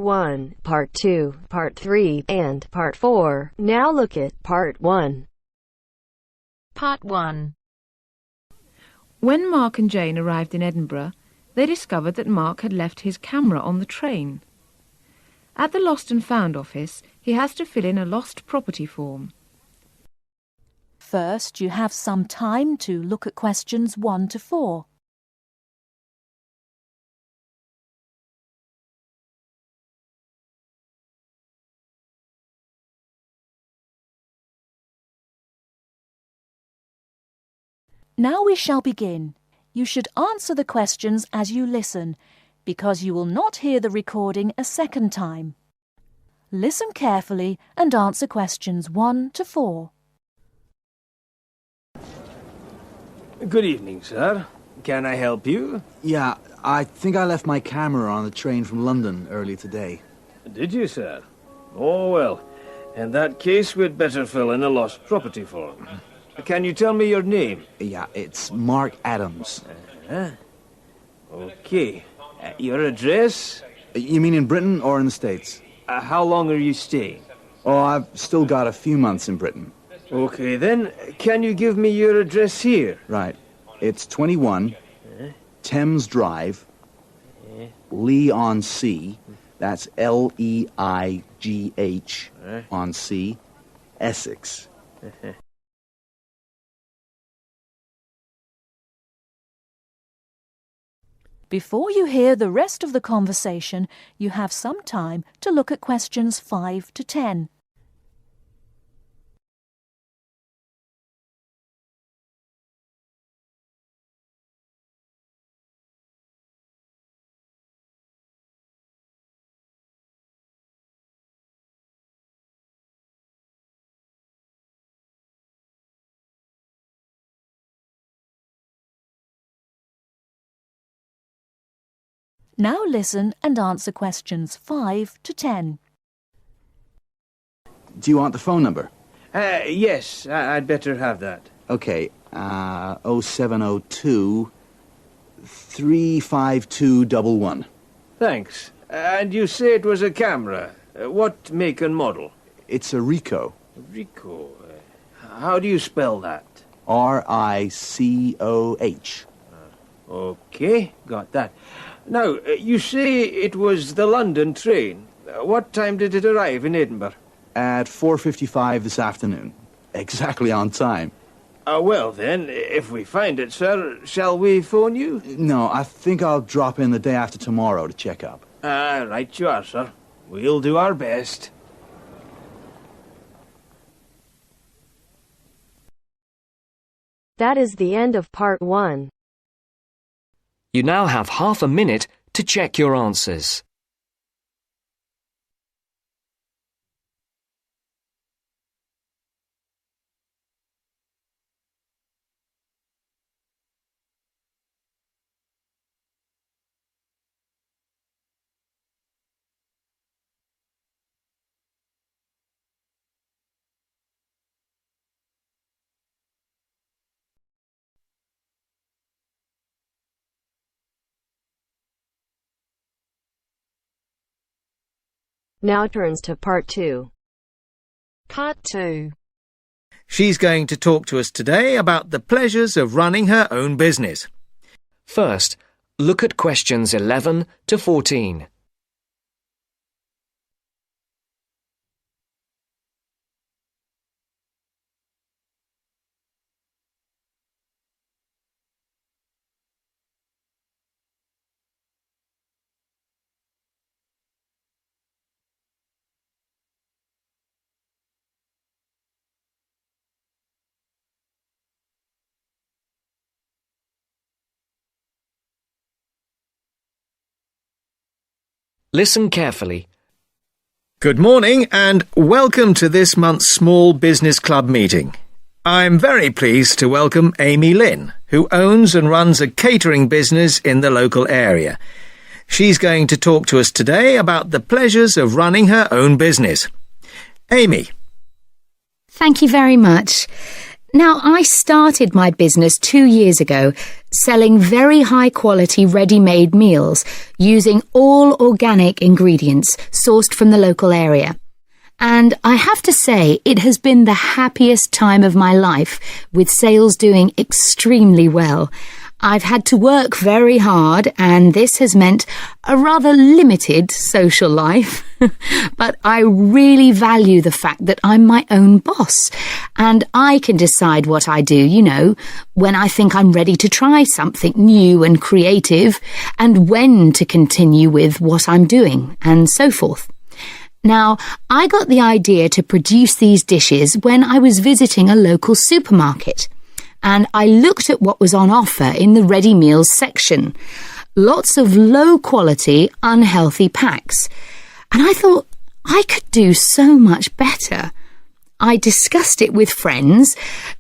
1, Part 2, Part 3, and Part 4. Now look at Part 1. Part 1. When Mark and Jane arrived in Edinburgh, they discovered that Mark had left his camera on the train. At the Lost and Found office, he has to fill in a lost property form. First, you have some time to look at questions 1 to 4. Now we shall begin. You should answer the questions as you listen, because you will not hear the recording a second time. Listen carefully and answer questions 1 to 4. Good evening, sir. Can I help you? Yeah, I think I left my camera on the train from London early today. Did you, sir? Oh, well. In that case, we'd better fill in a lost property form. Can you tell me your name? Yeah, it's Mark Adams. Okay. Your address? You mean in Britain or in the States? How long are you staying? Oh, I've still got a few months in Britain. Okay, then. Can you give me your address here? Right. It's 21 Thames Drive, Leigh-on-Sea. That's Leigh on Sea, Essex. Before you hear the rest of the conversation, you have some time to look at questions 5 to 10. Now listen and answer questions 5 to 10. Do you want the phone number? Yes, I'd better have that. Okay, 0702 35211. Thanks. And you say it was a camera. What make and model? It's a Ricoh. Ricoh. How do you spell that? Ricoh. Okay, got that. Now, you say it was the London train. What time did it arrive in Edinburgh? At 4:55 this afternoon. Exactly on time. Well then, if we find it, sir, shall we phone you? No, I think I'll drop in the day after tomorrow to check up. Right you are, sir. We'll do our best. That is the end of Part 1. You now have half a minute to check your answers. Now turns to Part 2. Part 2. She's going to talk to us today about the pleasures of running her own business. First, look at questions 11 to 14. Listen carefully. Good morning and welcome to this month's Small Business Club meeting. I'm very pleased to welcome Amy Lynn, who owns and runs a catering business in the local area. She's going to talk to us today about the pleasures of running her own business. Amy. Thank you very much. Now, I started my business 2 years ago, selling very high-quality ready-made meals using all organic ingredients sourced from the local area. And I have to say, it has been the happiest time of my life, with sales doing extremely well. I've had to work very hard, and this has meant a rather limited social life. But I really value the fact that I'm my own boss, and I can decide what I do, when I think I'm ready to try something new and creative, and when to continue with what I'm doing, and so forth. Now, I got the idea to produce these dishes when I was visiting a local supermarket, and I looked at what was on offer in the ready meals section. Lots of low-quality, unhealthy packs. And I thought, I could do so much better. I discussed it with friends.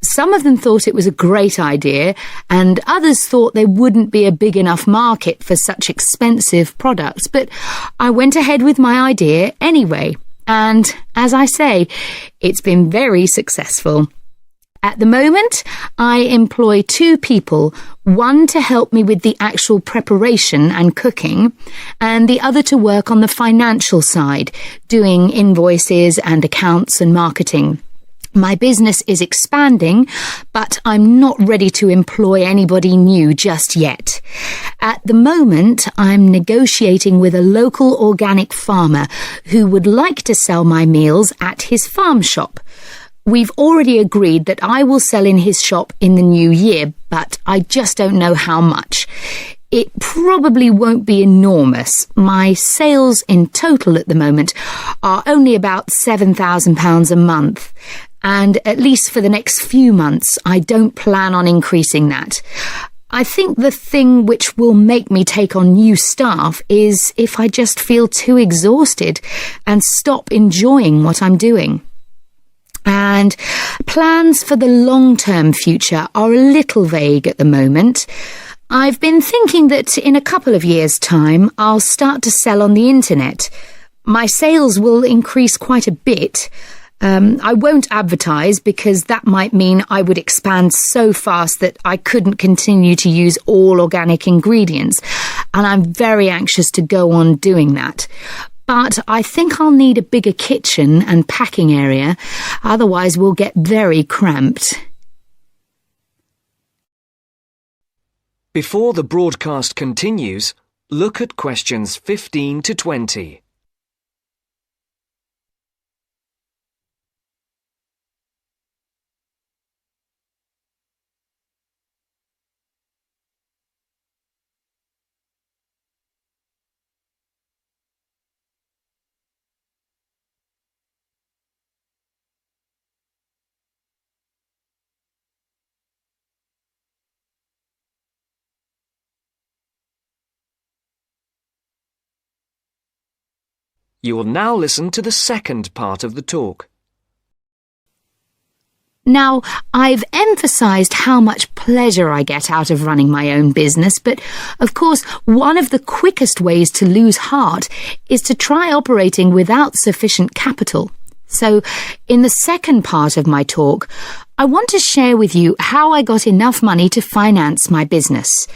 Some of them thought it was a great idea, and others thought there wouldn't be a big enough market for such expensive products. But I went ahead with my idea anyway. And, as I say, it's been very successful. At the moment, I employ 2 people, one to help me with the actual preparation and cooking, and the other to work on the financial side, doing invoices and accounts and marketing. My business is expanding, but I'm not ready to employ anybody new just yet. At the moment, I'm negotiating with a local organic farmer who would like to sell my meals at his farm shop. We've already agreed that I will sell in his shop in the new year, but I just don't know how much. It probably won't be enormous. My sales in total at the moment are only about £7,000 a month, and at least for the next few months, I don't plan on increasing that. I think the thing which will make me take on new staff is if I just feel too exhausted and stop enjoying what I'm doing. And plans for the long-term future are a little vague at the moment. I've been thinking that in a couple of years' time, I'll start to sell on the internet. My sales will increase quite a bit. I won't advertise because that might mean I would expand so fast that I couldn't continue to use all organic ingredients, and I'm very anxious to go on doing that. But I think I'll need a bigger kitchen and packing area, otherwise we'll get very cramped. Before the broadcast continues, look at questions 15 to 20. You will now listen to the second part of the talk. Now, I've emphasised how much pleasure I get out of running my own business, but of course, one of the quickest ways to lose heart is to try operating without sufficient capital. So, in the second part of my talk, I want to share with you how I got enough money to finance my business.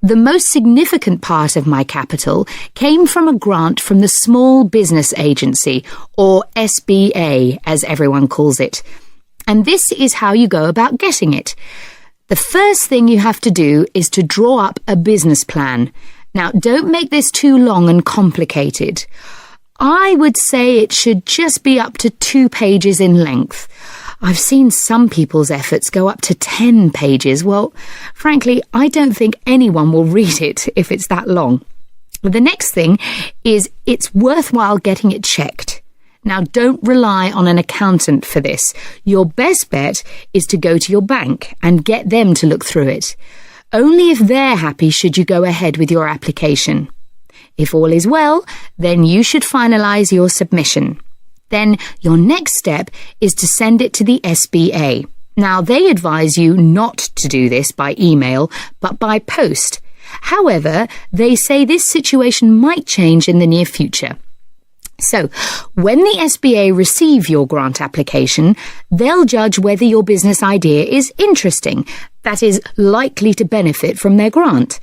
The most significant part of my capital came from a grant from the Small Business Agency, or SBA, as everyone calls it. And this is how you go about getting it. The first thing you have to do is to draw up a business plan. Now, don't make this too long and complicated. I would say it should just be up to 2 pages in length. I've seen some people's efforts go up to 10 pages. Well, frankly, I don't think anyone will read it if it's that long. The next thing is it's worthwhile getting it checked. Now, don't rely on an accountant for this. Your best bet is to go to your bank and get them to look through it. Only if they're happy should you go ahead with your application. If all is well, then you should finalise your submission. Then your next step is to send it to the SBA. Now, they advise you not to do this by email, but by post. However, they say this situation might change in the near future. So, when the SBA receive your grant application, they'll judge whether your business idea is interesting, that is, likely to benefit from their grant.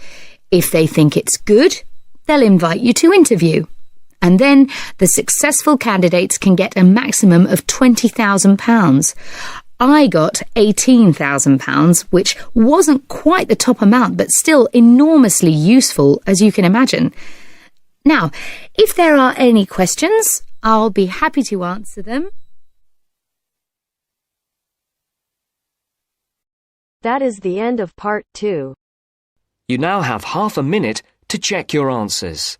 If they think it's good, they'll invite you to interview. And then the successful candidates can get a maximum of £20,000. I got £18,000, which wasn't quite the top amount, but still enormously useful, as you can imagine. Now, if there are any questions, I'll be happy to answer them. That is the end of part 2. You now have half a minute to check your answers.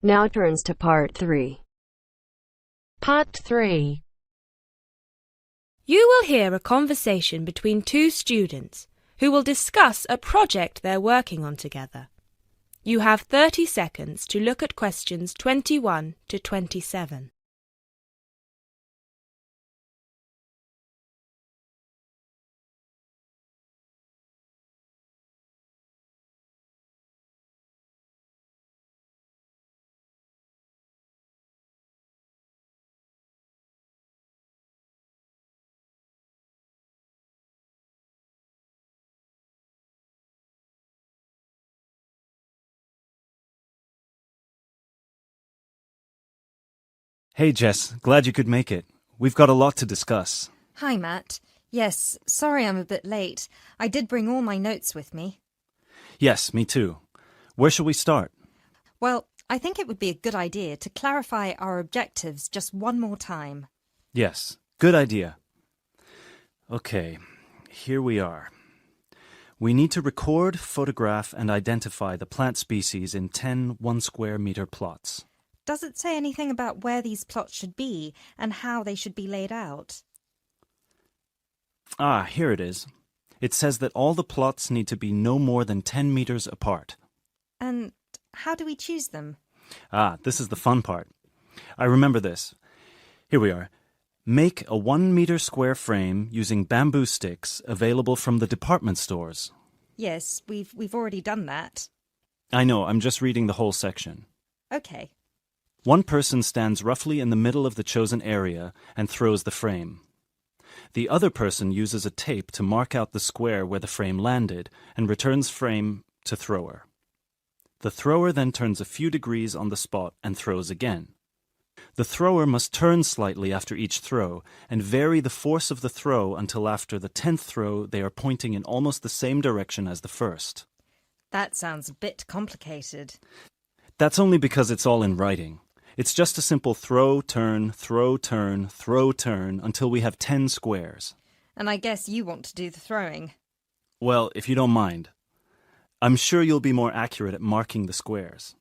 Now turns to part 3. Part 3. You will hear a conversation between two students who will discuss a project they're working on together. You have 30 seconds to look at questions 21 to 27. Hey Jess, glad you could make it. We've got a lot to discuss. Hi Matt. Yes, sorry I'm a bit late. I did bring all my notes with me. Yes, me too. Where shall we start? Well, I think it would be a good idea to clarify our objectives just one more time. Yes, good idea. Okay, here we are. We need to record, photograph, and identify the plant species in 10 1-square-meter plots. Does it say anything about where these plots should be and how they should be laid out? Ah, here it is. It says that all the plots need to be no more than 10 meters apart. And how do we choose them? Ah, this is the fun part. I remember this. Here we are. Make a 1-meter square frame using bamboo sticks available from the department stores. Yes, we've already done that. I know, I'm just reading the whole section. Okay. One person stands roughly in the middle of the chosen area and throws the frame. The other person uses a tape to mark out the square where the frame landed and returns frame to thrower. The thrower then turns a few degrees on the spot and throws again. The thrower must turn slightly after each throw and vary the force of the throw until after the 10th throw they are pointing in almost the same direction as the first. That sounds a bit complicated. That's only because it's all in writing. It's just a simple throw, turn, throw, turn, throw, turn until we have 10 squares. And I guess you want to do the throwing. Well, if you don't mind. I'm sure you'll be more accurate at marking the squares.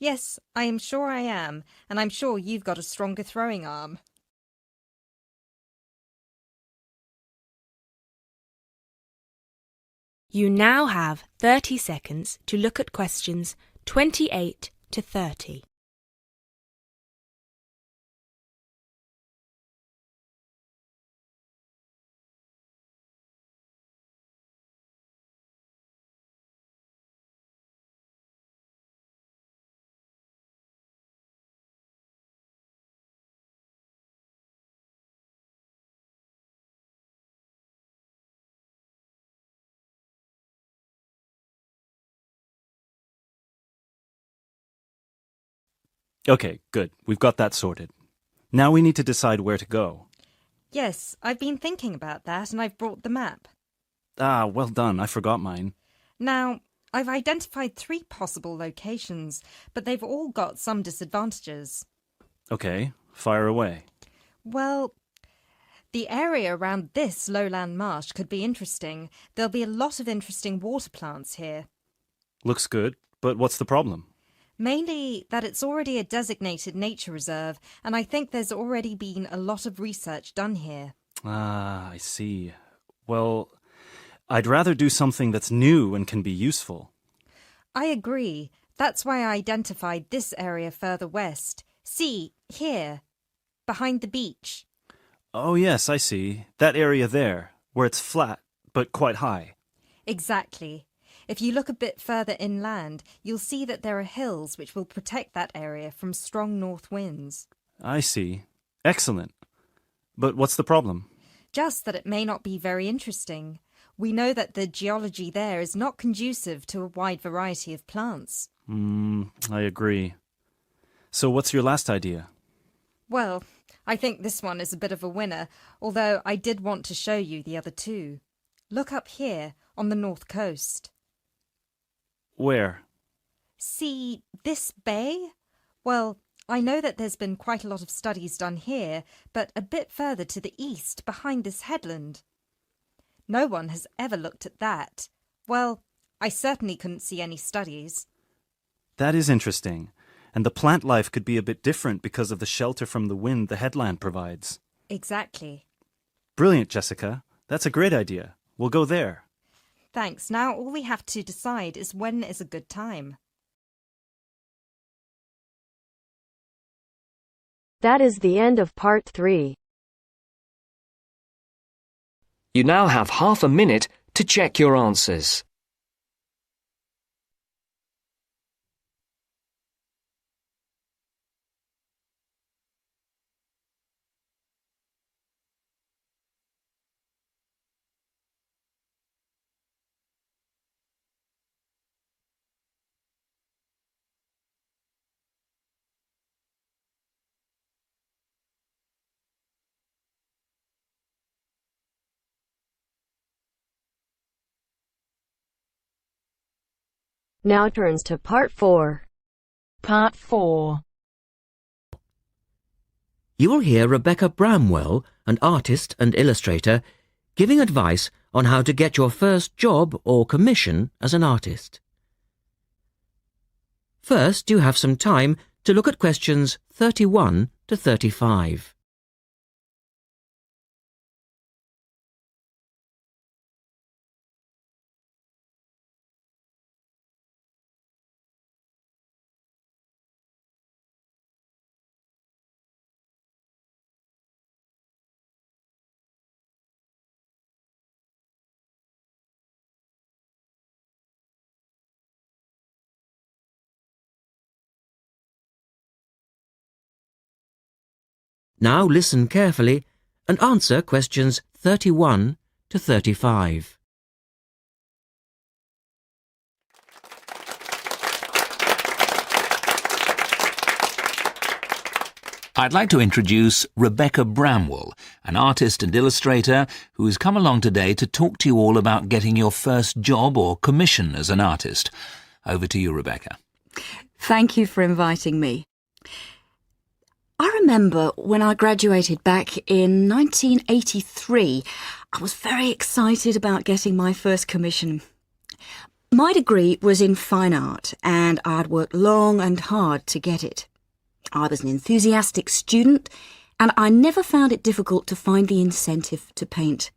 Yes, I am sure I am, and I'm sure you've got a stronger throwing arm. You now have 30 seconds to look at questions 28 to 30. Okay, good. We've got that sorted. Now we need to decide where to go. Yes, I've been thinking about that and I've brought the map. Ah, well done. I forgot mine. Now, I've identified 3 possible locations, but they've all got some disadvantages. Okay, fire away. Well, the area around this lowland marsh could be interesting. There'll be a lot of interesting water plants here. Looks good, but what's the problem? Mainly that it's already a designated nature reserve, and I think there's already been a lot of research done here. Ah, I see. Well, I'd rather do something that's new and can be useful. I agree. That's why I identified this area further west. See, here, behind the beach. Oh, yes, I see. That area there, where it's flat, but quite high. Exactly. If you look a bit further inland, you'll see that there are hills which will protect that area from strong north winds. I see. Excellent. But what's the problem? Just that it may not be very interesting. We know that the geology there is not conducive to a wide variety of plants. I agree. So what's your last idea? Well, I think this one is a bit of a winner, although I did want to show you the other two. Look up here, on the north coast. Where? See this bay? Well, I know that there's been quite a lot of studies done here, but a bit further to the east, behind this headland. No one has ever looked at that. Well, I certainly couldn't see any studies. That is interesting. And the plant life could be a bit different because of the shelter from the wind the headland provides. Exactly. Brilliant, Jessica. That's a great idea. We'll go there. Thanks. Now all we have to decide is when is a good time. That is the end of part 3. You now have half a minute to check your answers. Now turns to part 4. Part 4. You will hear Rebecca Bramwell, an artist and illustrator, giving advice on how to get your first job or commission as an artist. First, you have some time to look at questions 31 to 35. Now listen carefully and answer questions 31 to 35. I'd like to introduce Rebecca Bramwell, an artist and illustrator who has come along today to talk to you all about getting your first job or commission as an artist. Over to you, Rebecca. Thank you for inviting me. I remember when I graduated back in 1983, I was very excited about getting my first commission. My degree was in fine art and I'd worked long and hard to get it. I was an enthusiastic student and I never found it difficult to find the incentive to paint.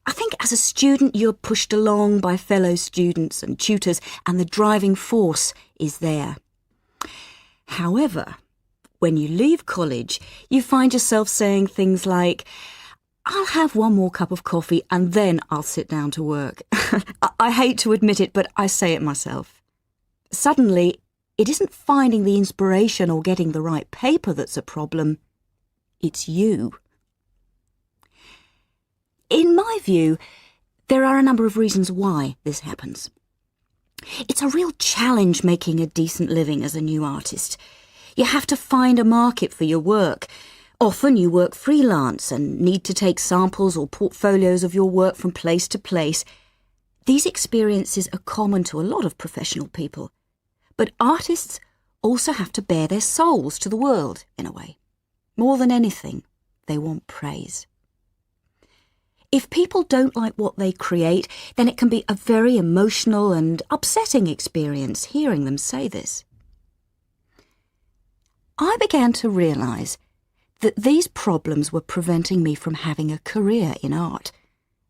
I think as a student you're pushed along by fellow students and tutors and the driving force is there. However, when you leave college, you find yourself saying things like, I'll have one more cup of coffee and then I'll sit down to work. I hate to admit it, but I say it myself. Suddenly, it isn't finding the inspiration or getting the right paper that's a problem. It's you. In my view, there are a number of reasons why this happens. It's a real challenge making a decent living as a new artist. You have to find a market for your work. Often you work freelance and need to take samples or portfolios of your work from place to place. These experiences are common to a lot of professional people. But artists also have to bare their souls to the world, in a way. More than anything, they want praise. If people don't like what they create, then it can be a very emotional and upsetting experience hearing them say this. I began to realise that these problems were preventing me from having a career in art,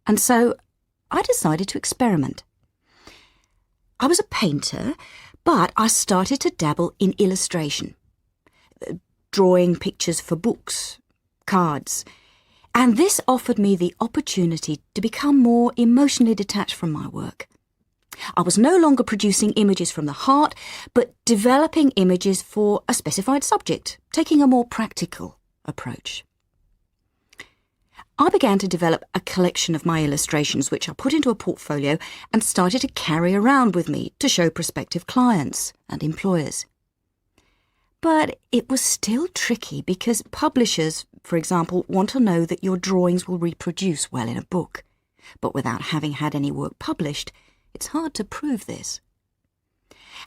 and so I decided to experiment. I was a painter, but I started to dabble in illustration, drawing pictures for books, cards, and this offered me the opportunity to become more emotionally detached from my work. I was no longer producing images from the heart, but developing images for a specified subject, taking a more practical approach. I began to develop a collection of my illustrations, which I put into a portfolio and started to carry around with me to show prospective clients and employers. But it was still tricky because publishers, for example, want to know that your drawings will reproduce well in a book. But without having had any work published, it's hard to prove this.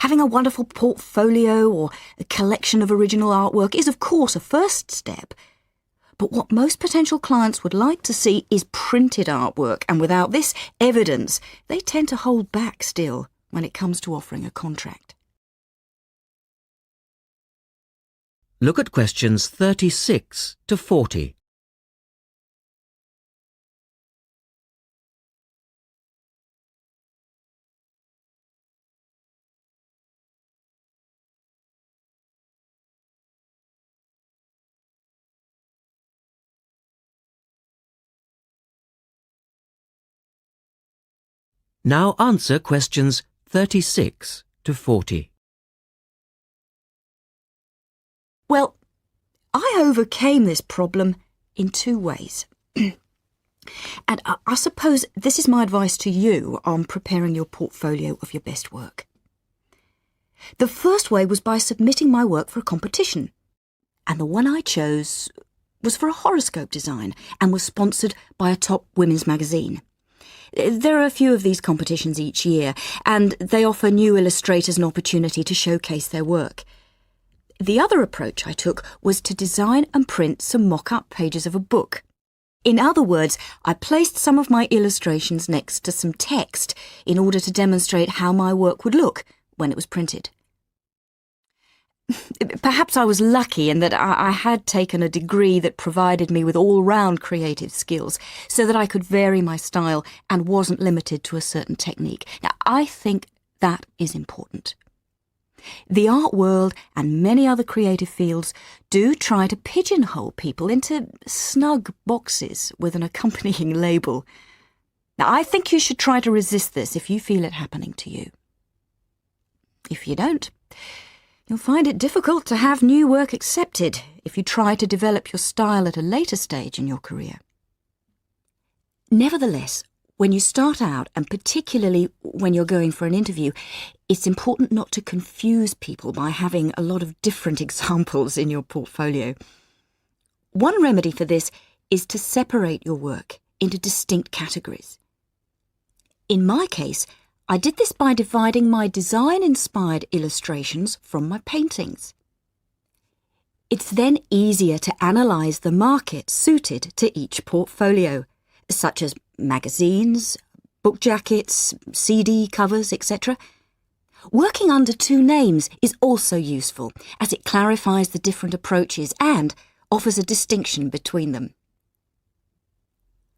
Having a wonderful portfolio or a collection of original artwork is, of course, a first step. But what most potential clients would like to see is printed artwork, and without this evidence, they tend to hold back still when it comes to offering a contract. Look at questions 36 to 40. Now answer questions 36 to 40. Well, I overcame this problem in two ways. And I suppose this is my advice to you on preparing your portfolio of your best work. The first way was by submitting my work for a competition. And the one I chose was for a horoscope design and was sponsored by a top women's magazine. There are a few of these competitions each year, and they offer new illustrators an opportunity to showcase their work. The other approach I took was to design and print some mock-up pages of a book. In other words, I placed some of my illustrations next to some text in order to demonstrate how my work would look when it was printed. Perhaps I was lucky in that I had taken a degree that provided me with all-round creative skills so that I could vary my style and wasn't limited to a certain technique. Now, I think that is important. The art world and many other creative fields do try to pigeonhole people into snug boxes with an accompanying label. Now, I think you should try to resist this if you feel it happening to you. If you don't, you'll find it difficult to have new work accepted if you try to develop your style at a later stage in your career. Nevertheless, when you start out, and particularly when you're going for an interview, it's important not to confuse people by having a lot of different examples in your portfolio. One remedy for this is to separate your work into distinct categories. In my case, I did this by dividing my design-inspired illustrations from my paintings. It's then easier to analyse the market suited to each portfolio, such as magazines, book jackets, CD covers, etc. Working under two names is also useful, as it clarifies the different approaches and offers a distinction between them.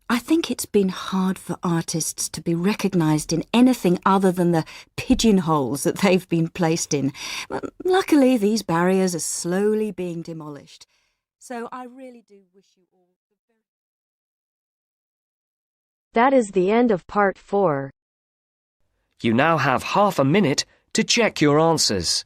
I think it's been hard for artists to be recognised in anything other than the pigeonholes that they've been placed in. But luckily, these barriers are slowly being demolished. So I really do wish you all the very... That is the end of part 4. You now have half a minute to check your answers.